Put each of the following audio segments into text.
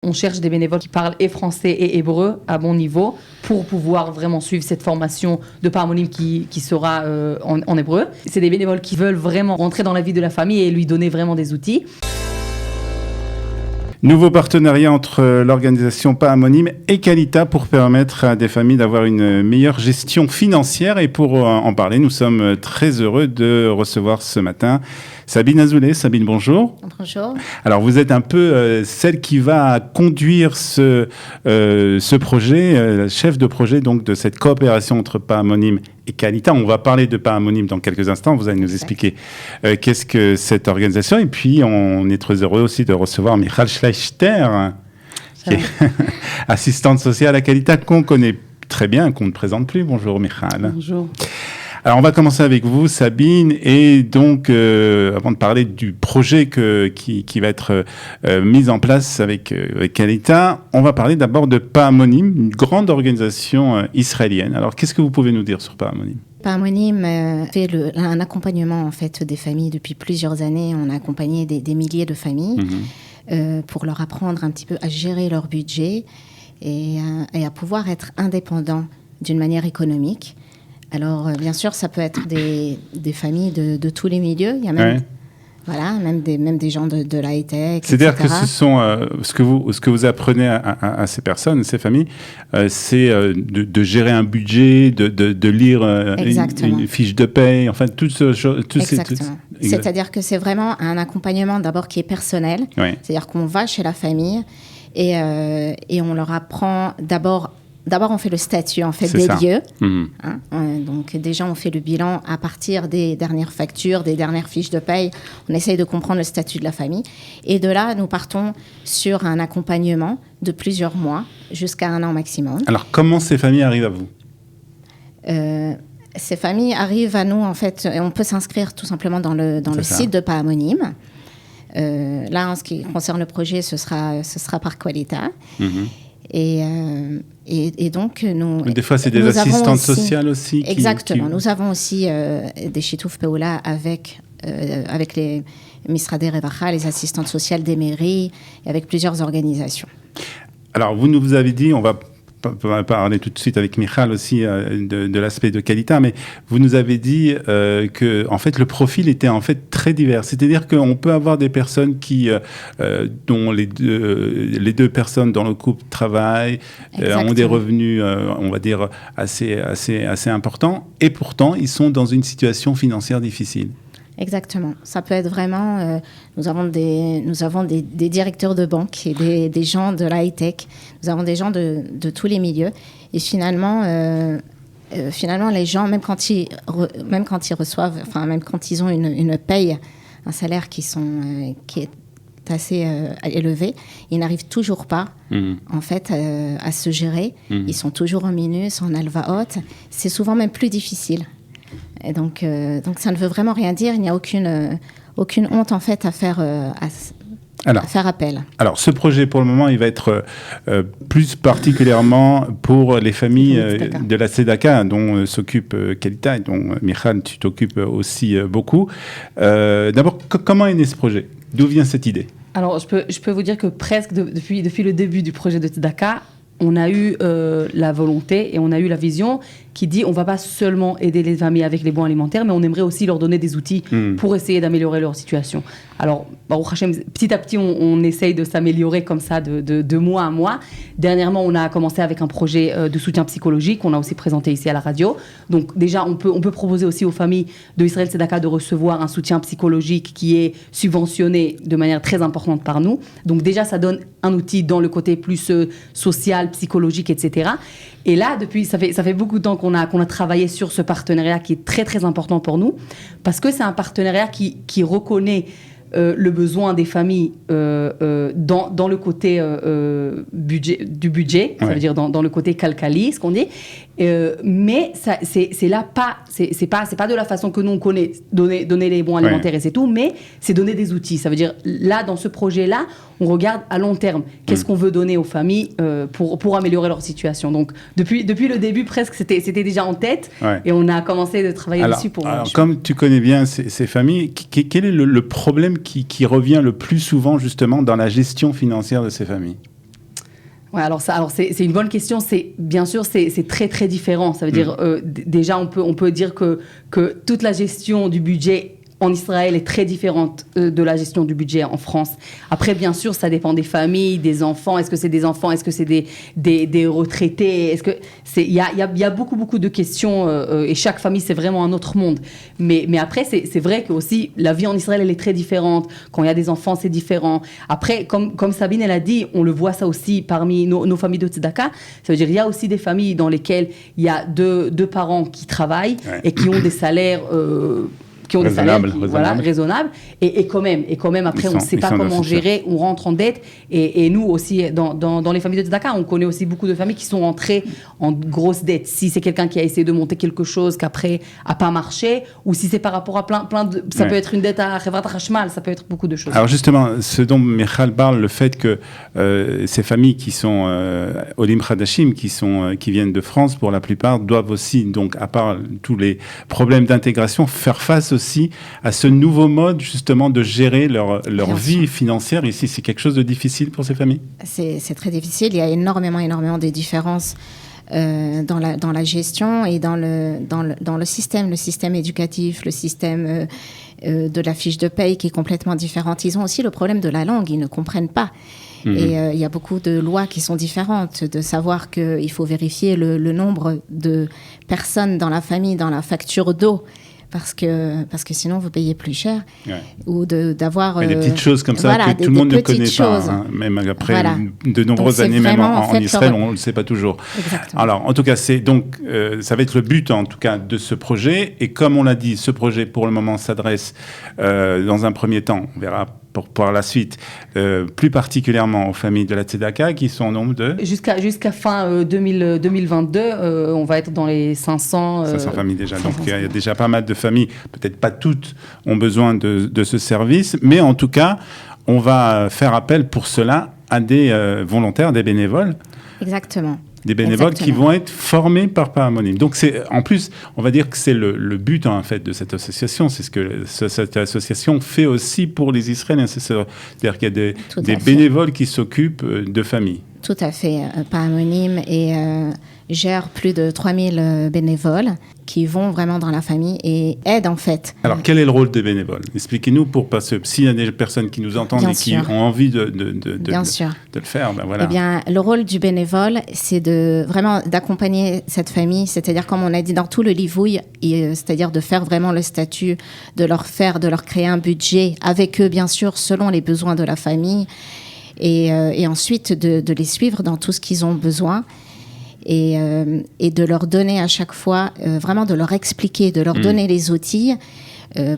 on cherche des bénévoles qui parlent et français et hébreu à bon niveau pour pouvoir vraiment suivre cette formation de Pahamonim qui sera en hébreu. C'est des bénévoles qui veulent vraiment rentrer dans la vie de la famille et lui donner vraiment des outils. Nouveau partenariat entre l'organisation Pahamonim et Kalita pour permettre à des familles d'avoir une meilleure gestion financière. Et pour en parler, nous sommes très heureux de recevoir ce matin Sabine Azoulay. Sabine, bonjour. Bonjour. Alors, vous êtes un peu celle qui va conduire ce projet, chef de projet donc, de cette coopération entre Pahamonim et Kalita. On va parler de Pahamonim dans quelques instants. Vous allez nous expliquer qu'est-ce que cette organisation. Et puis, on est très heureux aussi de recevoir Michal Schleichter, qui est assistante sociale à Kalita, qu'on connaît très bien, qu'on ne présente plus. Bonjour Michal. Bonjour. Alors, on va commencer avec vous, Sabine, et donc, avant de parler du projet qui va être mis en place avec Kalita, on va parler d'abord de Pahamonim, une grande organisation israélienne. Alors, qu'est-ce que vous pouvez nous dire sur Pahamonim ? Pahamonim fait un accompagnement en fait des familles depuis plusieurs années. On a accompagné des milliers de familles pour leur apprendre un petit peu à gérer leur budget et à pouvoir être indépendants d'une manière économique. Alors, bien sûr, ça peut être des familles de tous les milieux. Il y a même, même des gens de la high-tech, c'est-à-dire etc. que ce sont ce que vous apprenez à ces personnes, ces familles, c'est de gérer un budget, de lire une fiche de paye, enfin, tout ce genre. Exactement. C'est-à-dire que c'est vraiment un accompagnement d'abord qui est personnel. Oui. C'est-à-dire qu'on va chez la famille et on leur apprend d'abord, on fait le statut en fait, des lieux. Donc déjà, on fait le bilan à partir des dernières factures, des dernières fiches de paye. On essaye de comprendre le statut de la famille. Et de là, nous partons sur un accompagnement de plusieurs mois jusqu'à 1 an maximum. Alors, comment ces familles arrivent à vous ? Ces familles arrivent à nous, en fait, on peut s'inscrire tout simplement dans le site de Pahamonim. Là, en ce qui concerne le projet, ce sera par Kalita. Et donc, des fois, c'est des assistantes sociales aussi. Exactement. Nous avons aussi des Shitouf Peoula avec les Misradei Revacha, les assistantes sociales des mairies, et avec plusieurs organisations. Alors, vous avez dit, on va parler tout de suite avec Michal aussi de l'aspect de Kalita, mais vous nous avez dit que en fait le profil était en fait très divers. C'est-à-dire qu'on peut avoir des personnes dont les deux personnes dans le couple travaillent, ont des revenus, on va dire assez importants, et pourtant ils sont dans une situation financière difficile. Exactement. Ça peut être vraiment... nous avons des directeurs de banque et des gens de la high-tech. Nous avons des gens de tous les milieux. Et finalement, les gens, même quand ils reçoivent... Enfin, même quand ils ont une paye, un salaire qui est assez élevé, ils n'arrivent toujours pas, en fait, à se gérer. Ils sont toujours en minus, en alva-haute. C'est souvent même plus difficile. Et donc ça ne veut vraiment rien dire. Il n'y a aucune honte en fait à faire appel. Alors ce projet pour le moment il va être plus particulièrement pour les familles de la Tzedaka dont s'occupe Kalita et dont Michal tu t'occupes aussi beaucoup. D'abord comment est né ce projet ? D'où vient cette idée ? Alors je peux vous dire que presque depuis le début du projet de Tzedaka, on a eu la volonté et on a eu la vision qui dit on ne va pas seulement aider les familles avec les bons alimentaires, mais on aimerait aussi leur donner des outils pour essayer d'améliorer leur situation. Alors, Baruch Hashem, petit à petit, on essaye de s'améliorer comme ça de mois à mois. Dernièrement, on a commencé avec un projet de soutien psychologique qu'on a aussi présenté ici à la radio. Donc déjà, on peut proposer aussi aux familles de Israël Tzedaka de recevoir un soutien psychologique qui est subventionné de manière très importante par nous. Donc déjà, ça donne un outil dans le côté plus social, psychologique, etc. Et là, ça fait beaucoup de temps qu'on a travaillé sur ce partenariat qui est très, très important pour nous, parce que c'est un partenariat qui reconnaît le besoin des familles dans le côté du budget, ça veut dire dans le côté calcali, ce qu'on dit. Mais c'est pas de la façon que nous on connaît donner les bons alimentaires et c'est tout, mais c'est donner des outils. Ça veut dire là dans ce projet-là, on regarde à long terme qu'est-ce qu'on veut donner aux familles pour améliorer leur situation. Donc depuis le début presque c'était déjà en tête et on a commencé de travailler dessus pour. Alors comme tu connais bien ces familles, quel est le problème qui revient le plus souvent justement dans la gestion financière de ces familles? Ouais, alors c'est une bonne question. Bien sûr, c'est très très différent. Ça veut dire déjà on peut dire que toute la gestion du budget en Israël est très différente de la gestion du budget en France. Après, bien sûr, ça dépend des familles, des enfants. Est-ce que c'est des enfants? Est-ce que c'est des retraités? Il y a beaucoup de questions et chaque famille, c'est vraiment un autre monde. Mais après, c'est vrai que aussi la vie en Israël, elle est très différente. Quand il y a des enfants, c'est différent. Après, comme Sabine, elle a dit, on le voit ça aussi parmi nos familles de Tzedaka. Ça veut dire il y a aussi des familles dans lesquelles il y a deux parents qui travaillent et qui ont des salaires... qui ont des salaires raisonnables. Et quand même, après, on ne sait pas comment gérer, on rentre en dette. Et nous aussi, dans les familles de Tzedaka, on connaît aussi beaucoup de familles qui sont entrées en grosse dette. Si c'est quelqu'un qui a essayé de monter quelque chose qu'après n'a pas marché, ou si c'est par rapport à plein de... Ça peut être une dette à Chevrat Hachmal, ça peut être beaucoup de choses. Alors justement, ce dont Michal parle, le fait que ces familles qui sont Olim Khadashim, qui viennent de France, pour la plupart, doivent aussi, donc, à part tous les problèmes d'intégration, faire face aussi à ce nouveau mode justement de gérer leur vie financière. Ici, c'est quelque chose de difficile pour ces familles? C'est très difficile. Il y a énormément de différences dans la gestion et dans le système éducatif, le système de la fiche de paye qui est complètement différente. Ils ont aussi le problème de la langue, ils ne comprennent pas. Et il y a beaucoup de lois qui sont différentes, de savoir qu'il faut vérifier le nombre de personnes dans la famille, dans la facture d'eau, parce que sinon vous payez plus cher, ou d'avoir des petites choses comme ça que tout le monde ne connaît pas, même après de nombreuses années, même en Israël, on ne le sait pas toujours. Exactement. Alors en tout cas, c'est donc ça va être le but en tout cas de ce projet, et comme on l'a dit, ce projet pour le moment s'adresse dans un premier temps, on verra pour la suite, plus particulièrement aux familles de la Tzedaka, qui sont au nombre de... Jusqu'à fin 2022, on va être dans les 500 familles déjà. Donc il y a déjà pas mal de familles, peut-être pas toutes ont besoin de ce service, mais en tout cas, on va faire appel pour cela à des volontaires, des bénévoles. Exactement. Des bénévoles qui vont être formés par Paramonim. Donc, en plus, on va dire que c'est le but en fait de cette association. C'est ce que cette association fait aussi pour les Israéliens. C'est-à-dire qu'il y a des bénévoles qui s'occupent de familles. Tout à fait. Paramonim gère plus de 3000 bénévoles qui vont vraiment dans la famille et aident en fait. Alors, quel est le rôle des bénévoles? Expliquez-nous, parce que s'il y a des personnes qui nous entendent et qui ont envie de le faire, ben voilà. Eh bien, le rôle du bénévole, c'est vraiment d'accompagner cette famille, c'est-à-dire, comme on a dit dans tout le livouille, c'est-à-dire de faire vraiment le statut, de leur créer un budget avec eux, bien sûr, selon les besoins de la famille, et ensuite de les suivre dans tout ce qu'ils ont besoin. Et de leur donner à chaque fois, vraiment de leur expliquer, de leur donner les outils.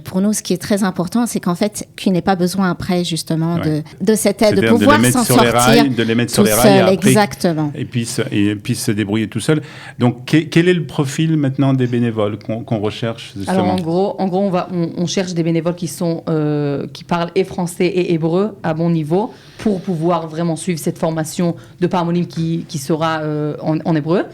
Pour nous, ce qui est très important, c'est qu'en fait, qu'ils n'aient pas besoin après, justement, de cette aide, de pouvoir s'en sortir de les mettre sur les rails, après, exactement. Et puis se débrouiller tout seul. Donc, quel est le profil maintenant des bénévoles qu'on recherche, justement? Alors, en gros, on cherche des bénévoles qui parlent et français et hébreu à bon niveau pour pouvoir vraiment suivre cette formation de Paramonim qui sera en hébreu.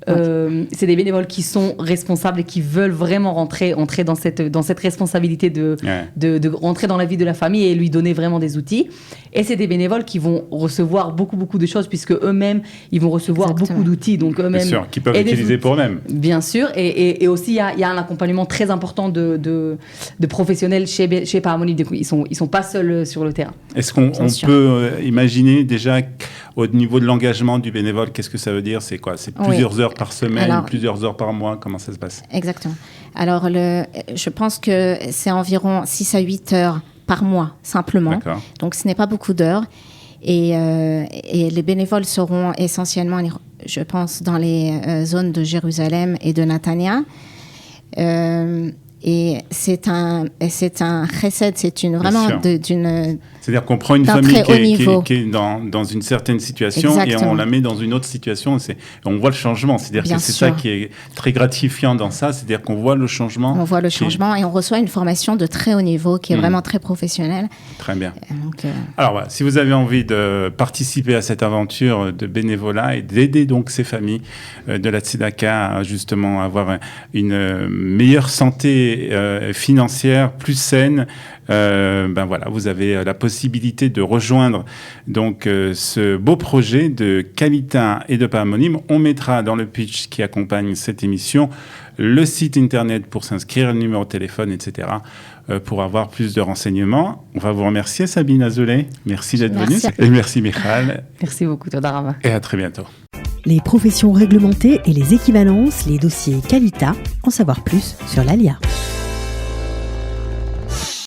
C'est des bénévoles qui sont responsables et qui veulent vraiment entrer dans cette responsabilité de rentrer dans la vie de la famille et lui donner vraiment des outils. Et c'est des bénévoles qui vont recevoir beaucoup de choses, puisque eux-mêmes, ils vont recevoir beaucoup d'outils. Donc eux-mêmes, bien sûr, qu'ils peuvent utiliser pour eux-mêmes. Bien sûr. Et aussi, il y a un accompagnement très important de professionnels chez Paramonim. Ils sont pas seuls sur le terrain. Est-ce qu'on peut imaginer déjà au niveau de l'engagement du bénévole, qu'est-ce que ça veut dire? C'est quoi? C'est plusieurs heures par semaine, plusieurs heures par mois? Comment ça se passe? Exactement. Alors, je pense que c'est environ 6 à 8 heures par mois, simplement. D'accord. Donc, ce n'est pas beaucoup d'heures. Et les bénévoles seront essentiellement, je pense, dans les zones de Jérusalem et de Netanya. Et c'est un chesed, c'est d'une... C'est-à-dire qu'on prend une famille qui est dans une certaine situation. Exactement. Et on la met dans une autre situation. On voit le changement. C'est-à-dire que c'est ça qui est très gratifiant dans ça. C'est-à-dire qu'on voit le changement. On voit le changement et on reçoit une formation de très haut niveau qui est vraiment très professionnelle. Très bien. Alors voilà, si vous avez envie de participer à cette aventure de bénévolat et d'aider donc ces familles de la Tzedaka à justement avoir une meilleure santé santé financière plus saine, ben voilà, vous avez la possibilité de rejoindre donc ce beau projet de Qualita et de Parmonime. On mettra dans le pitch qui accompagne cette émission le site internet pour s'inscrire, le numéro de téléphone, etc. Pour avoir plus de renseignements. On va vous remercier, Sabine Azoulay. Merci d'être venue. Et merci, Michal. Merci beaucoup, Todarama. Et à très bientôt. Les professions réglementées et les équivalences, les dossiers Qualita, en savoir plus sur l'ALIA.